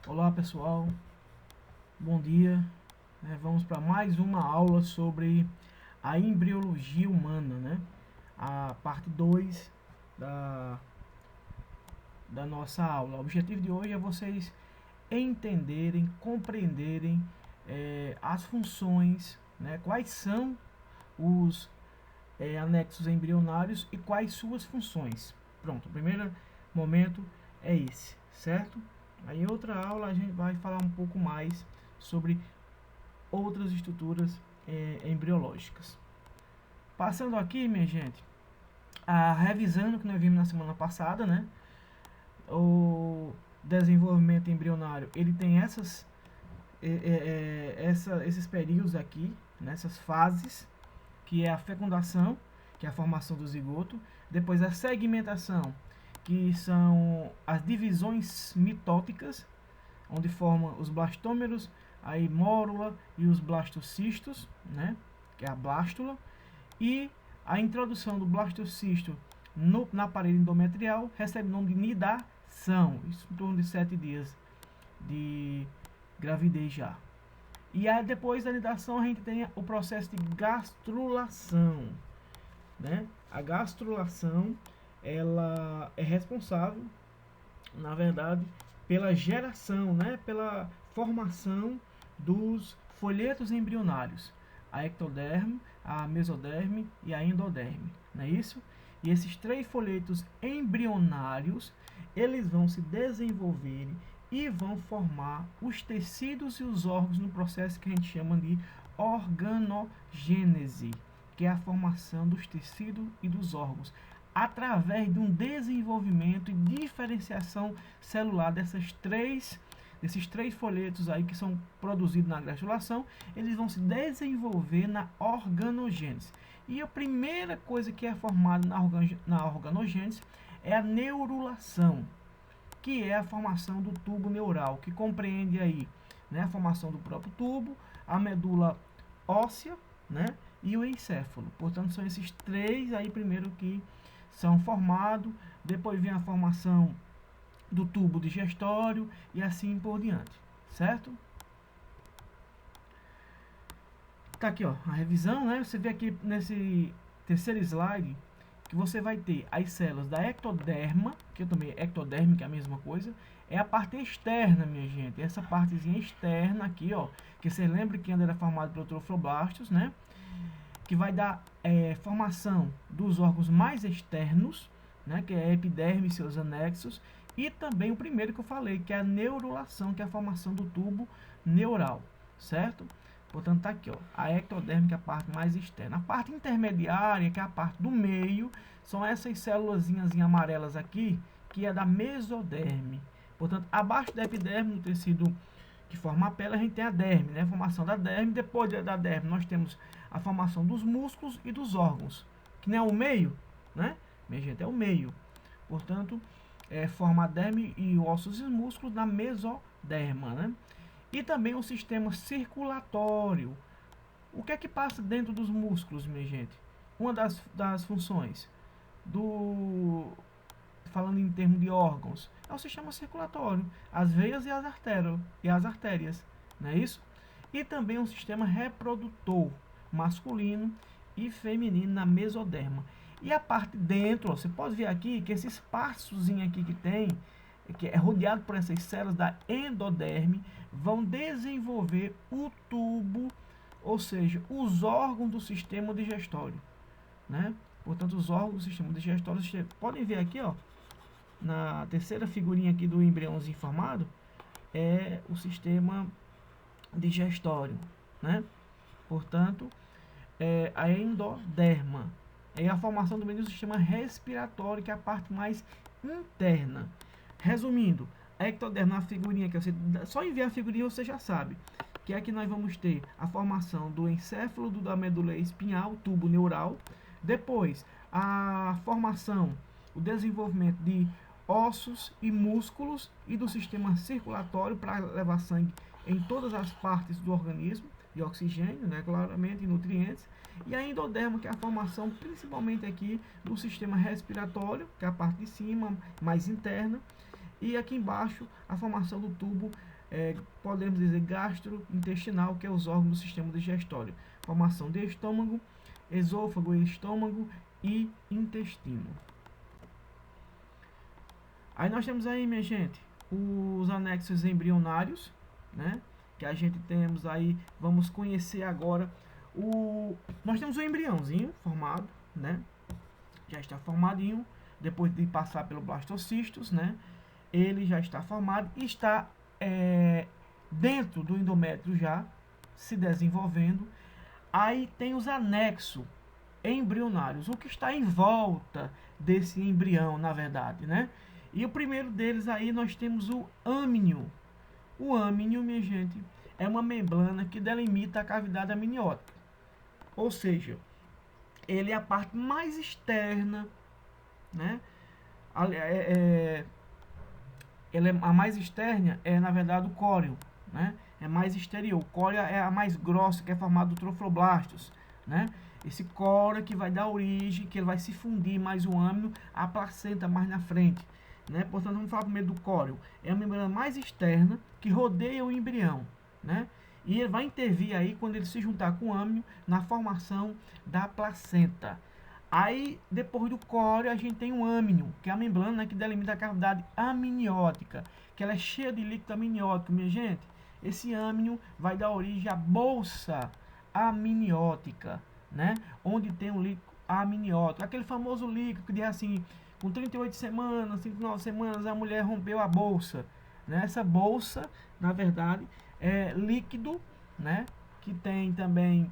Olá pessoal, bom dia. Vamos para mais uma aula sobre a embriologia humana, a parte 2 da, da nossa aula. O objetivo de hoje é vocês entenderem, compreenderem as funções, quais são os anexos embrionários e quais suas funções. Pronto, o primeiro momento é esse, certo? Aí em outra aula a gente vai falar um pouco mais sobre outras estruturas embriológicas. Passando aqui, minha gente, revisando o que nós vimos na semana passada, o desenvolvimento embrionário, ele tem esses períodos aqui, essas fases, que é a fecundação, que é a formação do zigoto, depois a segmentação, que são as divisões mitóticas, onde formam os blastômeros, a mórula e os blastocistos, que é a blástula, e a introdução do blastocisto na parede endometrial recebe o nome de nidação, isso em torno de 7 dias de gravidez já. E aí, depois da nidação, a gente tem o processo de gastrulação. A gastrulação, ela é responsável, na verdade, pela geração, pela formação dos folhetos embrionários, a ectoderme, a mesoderme e a endoderme, não é isso? E esses 3 folhetos embrionários, eles vão se desenvolver e vão formar os tecidos e os órgãos no processo que a gente chama de organogênese, que é a formação dos tecidos e dos órgãos, através de um desenvolvimento e diferenciação celular desses três folhetos aí que são produzidos na gastrulação, eles vão se desenvolver na organogênese. E a primeira coisa que é formada na organogênese é a neurulação, que é a formação do tubo neural, que compreende aí, a formação do próprio tubo, a medula óssea, e o encéfalo. Portanto, são esses 3 aí primeiro que são formados, depois vem a formação do tubo digestório e assim por diante, certo? Tá aqui, ó, a revisão, Você vê aqui nesse terceiro slide que você vai ter as células da ectoderma, que eu também ectoderme, que é a mesma coisa, é a parte externa, minha gente. Essa partezinha externa aqui, ó, que você lembra que ainda era formado por trofoblastos, que vai dar formação dos órgãos mais externos, que é a epiderme e seus anexos, e também o primeiro que eu falei, que é a neurulação, que é a formação do tubo neural, certo? Portanto, tá aqui, ó, a ectoderme, que é a parte mais externa. A parte intermediária, que é a parte do meio, são essas célulazinhas amarelas aqui, que é da mesoderme. Portanto, abaixo da epiderme, no tecido que forma a pele, a gente tem a derme, a formação da derme. Depois da derme, nós temos a formação dos músculos e dos órgãos, que não é o meio, minha gente, é o meio. Portanto, forma a derme e ossos e músculos na mesoderma, E também o sistema circulatório. O que é que passa dentro dos músculos, minha gente? Uma das funções falando em termos de órgãos, é o sistema circulatório, as veias e as artérias, não é isso? E também um sistema reprodutor masculino e feminino na mesoderma. E a parte dentro, ó, você pode ver aqui que esse espaçozinho aqui que tem, que é rodeado por essas células da endoderme, vão desenvolver o tubo, ou seja, os órgãos do sistema digestório, Portanto, os órgãos do sistema digestório, vocês podem ver aqui, ó, na terceira figurinha aqui do embriãozinho formado, é o sistema digestório, Portanto, a endoderma é a formação do meio do sistema respiratório, que é a parte mais interna. Resumindo, a ectoderma, a figurinha que você só enviar a figurinha você já sabe, que aqui nós vamos ter a formação do encéfalo, da medula espinhal, tubo neural, depois a formação, o desenvolvimento de ossos e músculos e do sistema circulatório para levar sangue em todas as partes do organismo, de oxigênio, claramente, e nutrientes, e a endoderma, que é a formação principalmente aqui do sistema respiratório, que é a parte de cima, mais interna, e aqui embaixo a formação do tubo podemos dizer gastrointestinal, que é os órgãos do sistema digestório. Formação de estômago, esôfago, estômago e intestino. Aí nós temos aí, minha gente, os anexos embrionários, né? Que a gente temos aí, vamos conhecer agora nós temos o embriãozinho formado, né? Já está formadinho, depois de passar pelo blastocistos, né? Ele já está formado e está dentro do endométrio já, se desenvolvendo. Aí tem os anexos embrionários, o que está em volta desse embrião, na verdade, né? E o primeiro deles aí nós temos o âmnio. O âmnio, minha gente, é uma membrana que delimita a cavidade amniótica. Ou seja, ele é a parte mais externa, né? A mais externa é, na verdade, o córeo, né? É mais exterior. O córeo é a mais grossa, que é formado do trofoblastos, né? Esse córeo que vai dar origem, que ele vai se fundir mais o âmnio, a placenta mais na frente, né? Portanto, vamos falar primeiro do córeo. É a membrana mais externa que rodeia o embrião, né? E ele vai intervir aí quando ele se juntar com o âmnio na formação da placenta. Aí, depois do córeo, a gente tem o âmnio, que é a membrana que delimita a cavidade amniótica, que ela é cheia de líquido amniótico, minha gente. Esse âmnio vai dar origem à bolsa amniótica, né? Onde tem um líquido amniótico. Aquele famoso líquido que diz assim, com 38 semanas, 39 semanas, a mulher rompeu a bolsa, né? Essa bolsa, na verdade, é líquido, né? Que tem também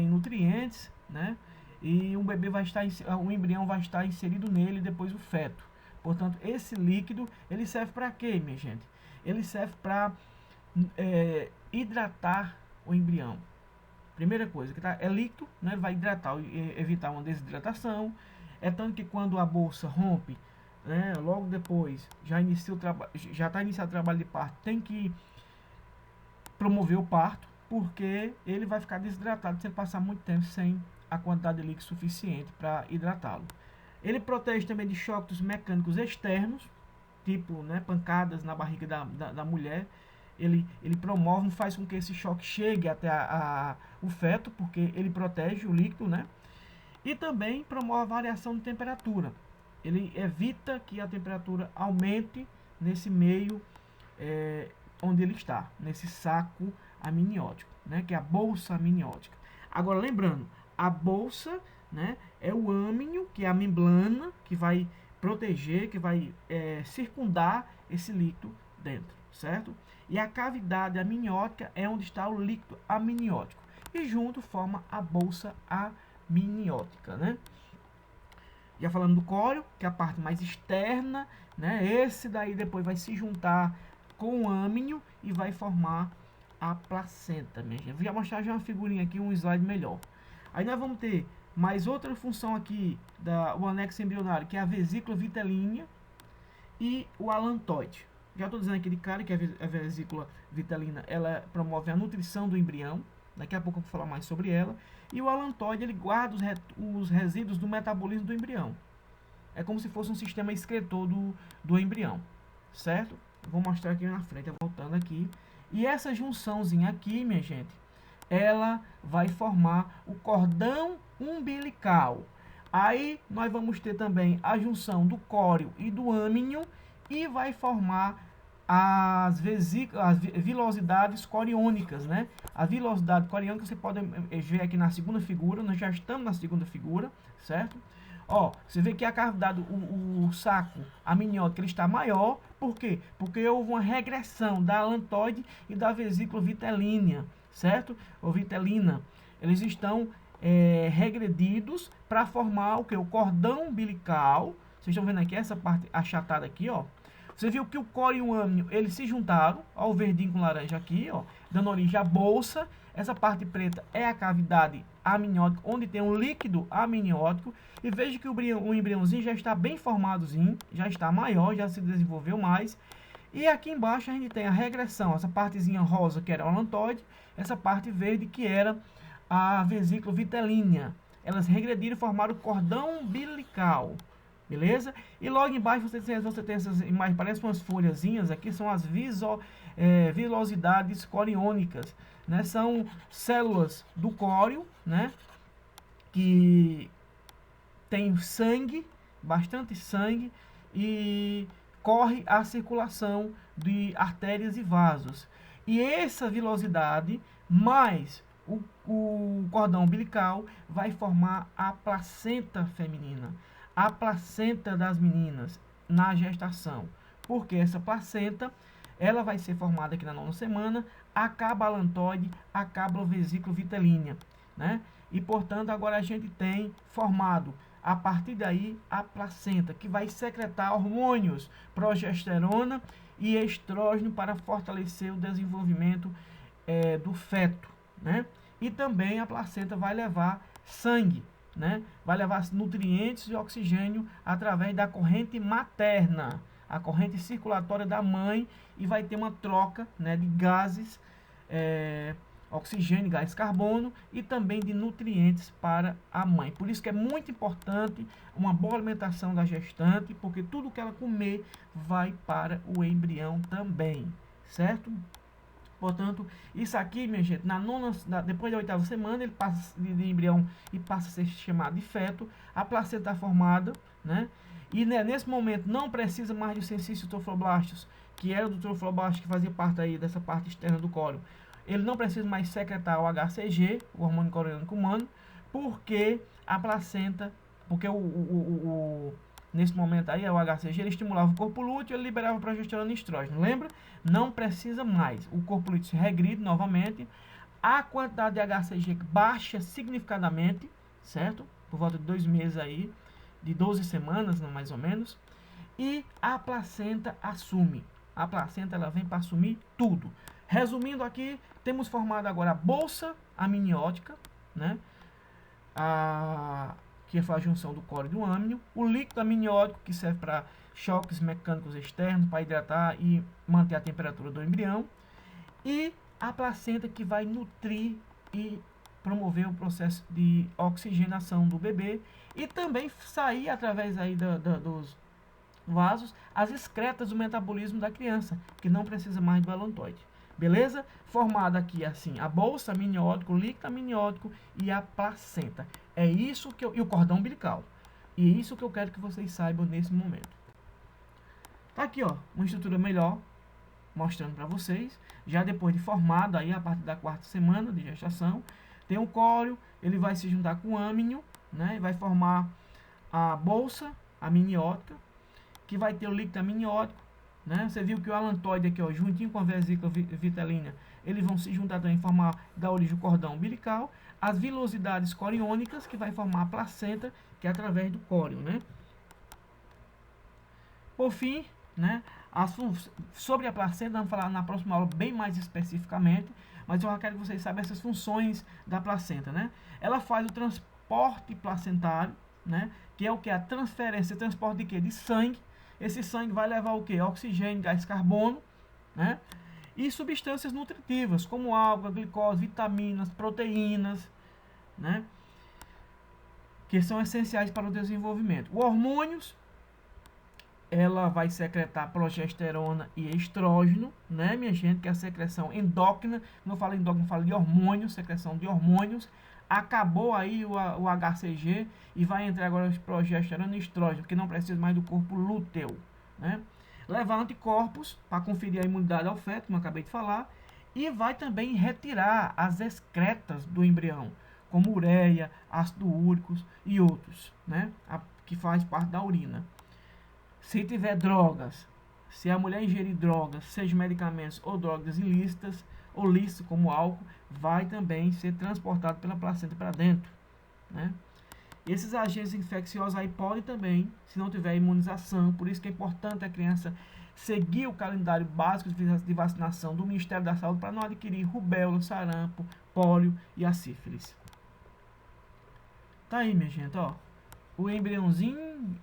nutrientes, né? E um bebê vai estar, o embrião vai estar inserido nele, depois o feto. Portanto, esse líquido, ele serve para quê, minha gente? Ele serve para hidratar o embrião. Primeira coisa, que é líquido, né? Ele vai hidratar, evitar uma desidratação. É tanto que quando a bolsa rompe, né? Logo depois, já está iniciado o trabalho de parto, tem que promover o parto, porque ele vai ficar desidratado se ele passar muito tempo sem a quantidade de líquido suficiente para hidratá-lo. Ele protege também de choques mecânicos externos, tipo, né, pancadas na barriga da mulher. Ele promove, faz com que esse choque chegue até o feto, porque ele protege o líquido, né? E também promove a variação de temperatura. Ele evita que a temperatura aumente nesse meio onde ele está, nesse saco amniótico, né, que é a bolsa amniótica. Agora, lembrando, a bolsa, né, é o âmnio, que é a membrana que vai proteger, que vai circundar esse líquido dentro, certo? E a cavidade amniótica é onde está o líquido amniótico. E junto forma a bolsa amniótica, né? Já falando do córeo, que é a parte mais externa, né? Esse daí depois vai se juntar com o âmnio e vai formar a placenta, minha gente. Vou já mostrar já uma figurinha aqui, um slide melhor. Aí nós vamos ter mais outra função aqui, o anexo embrionário, que é a vesícula vitelínea e o alantoide. Já estou dizendo aqui de cara que a vesícula vitelina, ela promove a nutrição do embrião. Daqui a pouco eu vou falar mais sobre ela. E o alantoide, ele guarda os resíduos do metabolismo do embrião. É como se fosse um sistema excretor do embrião, certo? Vou mostrar aqui na frente, voltando aqui. E essa junçãozinha aqui, minha gente, ela vai formar o cordão umbilical. Aí nós vamos ter também a junção do córeo e do âmnio e vai formar as vilosidades coriônicas, né? A vilosidade coriônica você pode ver aqui na segunda figura, nós já estamos na segunda figura, certo? Ó, você vê que a cavidade, o saco amniótico, ele está maior. Por quê? Porque houve uma regressão da alantoide e da vesícula vitelínea, certo? Ou vitelina. Eles estão regredidos para formar o que? O cordão umbilical. Vocês estão vendo aqui essa parte achatada aqui, ó. Você viu que o córeo e o âmnio, eles se juntaram, ó, o verdinho com laranja aqui, ó, dando origem à bolsa. Essa parte preta é a cavidade amniótica, onde tem um líquido amniótico. E veja que o embriãozinho já está bem formadozinho, já está maior, já se desenvolveu mais. E aqui embaixo a gente tem a regressão, essa partezinha rosa que era o alantoide, essa parte verde que era a vesícula vitelínea. Elas regrediram e formaram o cordão umbilical, Beleza? E logo embaixo você tem essas imagens, parecem umas folhazinhas aqui, são as vilosidades coriônicas, né? São células do córeo, né? Que tem sangue, bastante sangue, e corre a circulação de artérias e vasos. E essa vilosidade mais o cordão umbilical vai formar a placenta feminina, a placenta das meninas na gestação. Porque essa placenta, ela vai ser formada aqui na 9ª semana, a cabalantoide, a cablovesícula vitelínea, né? E, portanto, agora a gente tem formado, a partir daí, a placenta, que vai secretar hormônios, progesterona e estrógeno para fortalecer o desenvolvimento do feto, né? E também a placenta vai levar sangue, né? Vai levar nutrientes e oxigênio através da corrente materna, a corrente circulatória da mãe, e vai ter uma troca, né, de gases, oxigênio, gás carbono e também de nutrientes para a mãe. Por isso que é muito importante uma boa alimentação da gestante, porque tudo que ela comer vai para o embrião também, certo? Portanto, isso aqui, minha gente, depois da 8ª semana, ele passa de embrião e passa a ser chamado de feto. A placenta está formada, né? E, né, nesse momento não precisa mais de sensício trofoblastos, que era do trofoblasto que fazia parte aí dessa parte externa do cólio. Ele não precisa mais secretar o HCG, o hormônio coriônico humano, porque a placenta, porque nesse momento aí, o HCG, ele estimulava o corpo lúteo, ele liberava progesterona e estrógeno. Lembra? Não precisa mais. O corpo lúteo se regride novamente, a quantidade de HCG baixa significativamente, certo? Por volta de 2 meses aí, de 12 semanas, mais ou menos, e a placenta assume. A placenta, ela vem para assumir tudo. Resumindo aqui, temos formado agora a bolsa amniótica, né? Que é a junção do cólio e do âmino, o líquido amniótico, que serve para choques mecânicos externos, para hidratar e manter a temperatura do embrião, e a placenta, que vai nutrir e promover o processo de oxigenação do bebê, e também sair através aí dos vasos as excretas do metabolismo da criança, que não precisa mais do alontoide. Beleza? Formada aqui assim a bolsa amniótica, o líquido amniótico e a placenta. É isso que e o cordão umbilical. E é isso que eu quero que vocês saibam nesse momento. Tá aqui, ó, uma estrutura melhor mostrando para vocês, já depois de formado aí a partir da 4ª semana de gestação, tem o cólio, ele vai se juntar com o âmino, né? E vai formar a bolsa amniótica, que vai ter o líquido amniótico, né? Você viu que o alantoide aqui, ó, juntinho com a vesícula vitelínea, eles vão se juntar também e formar da origem o cordão umbilical, as vilosidades coriônicas, que vai formar a placenta, que é através do córeo, né? Por fim, né, sobre a placenta, vamos falar na próxima aula bem mais especificamente, mas eu já quero que vocês saibam essas funções da placenta, né? Ela faz o transporte placentário, né, que é o que? A transferência, transporte de quê? De sangue. Esse sangue vai levar o quê? Oxigênio, gás carbono, né? E substâncias nutritivas, como água, glicose, vitaminas, proteínas, né? Que são essenciais para o desenvolvimento. Os hormônios, ela vai secretar progesterona e estrógeno, né, minha gente, que é a secreção endócrina. Quando eu falo endócrino, eu falo de hormônios, secreção de hormônios. Acabou aí o HCG e vai entrar agora os progesterona e estrógeno, que não precisa mais do corpo lúteo, né? Levar anticorpos para conferir a imunidade ao feto, como eu acabei de falar, e vai também retirar as excretas do embrião, como ureia, ácido úrico e outros, né, que faz parte da urina. Se tiver drogas, se a mulher ingerir drogas, seja medicamentos ou drogas ilícitas, ou lícitas como álcool, vai também ser transportado pela placenta para dentro, né? Esses agentes infecciosos aí podem também, se não tiver imunização, por isso que é importante a criança seguir o calendário básico de vacinação do Ministério da Saúde para não adquirir rubéola, sarampo, pólio e a sífilis. Tá aí, minha gente, ó. O embriãozinho,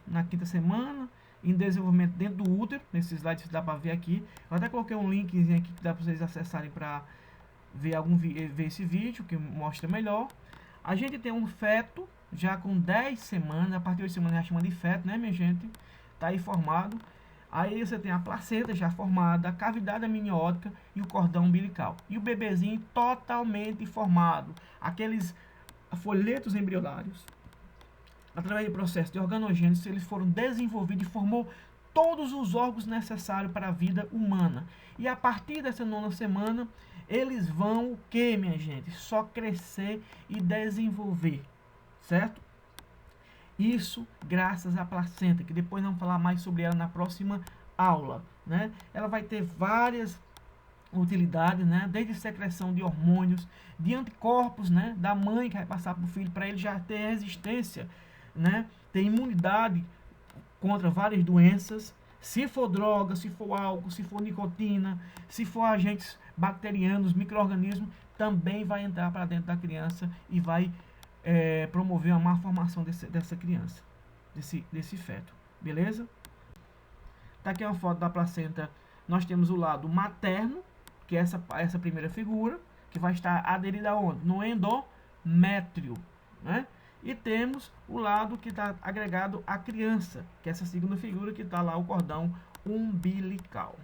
na 5ª semana, em desenvolvimento dentro do útero, nesse slide dá para ver aqui. Eu até coloquei um linkzinho aqui que dá para vocês acessarem para ver esse vídeo, que mostra melhor. A gente tem um feto, já com 10 semanas, a partir de 8 semanas já chama de feto, né, minha gente? Tá aí formado. Aí você tem a placenta já formada, a cavidade amniótica e o cordão umbilical. E o bebezinho totalmente formado. Aqueles folhetos embrionários, através do processo de organogênese, eles foram desenvolvidos e formou todos os órgãos necessários para a vida humana. E a partir dessa 9ª semana, eles vão o que, minha gente? Só crescer e desenvolver, certo? Isso graças à placenta, que depois vamos falar mais sobre ela na próxima aula, né? Ela vai ter várias utilidades, né? Desde secreção de hormônios, de anticorpos, né? Da mãe que vai passar para o filho, para ele já ter resistência, né? Ter imunidade contra várias doenças. Se for droga, se for álcool, se for nicotina, se for agentes bacterianos, micro-organismos, também vai entrar para dentro da criança e vai promover uma má formação dessa criança, desse feto. Beleza? Tá aqui uma foto da placenta. Nós temos o lado materno, que é essa primeira figura, que vai estar aderida aonde? No endométrio, né? E temos o lado que está agregado à criança, que é essa segunda figura que está lá o cordão umbilical.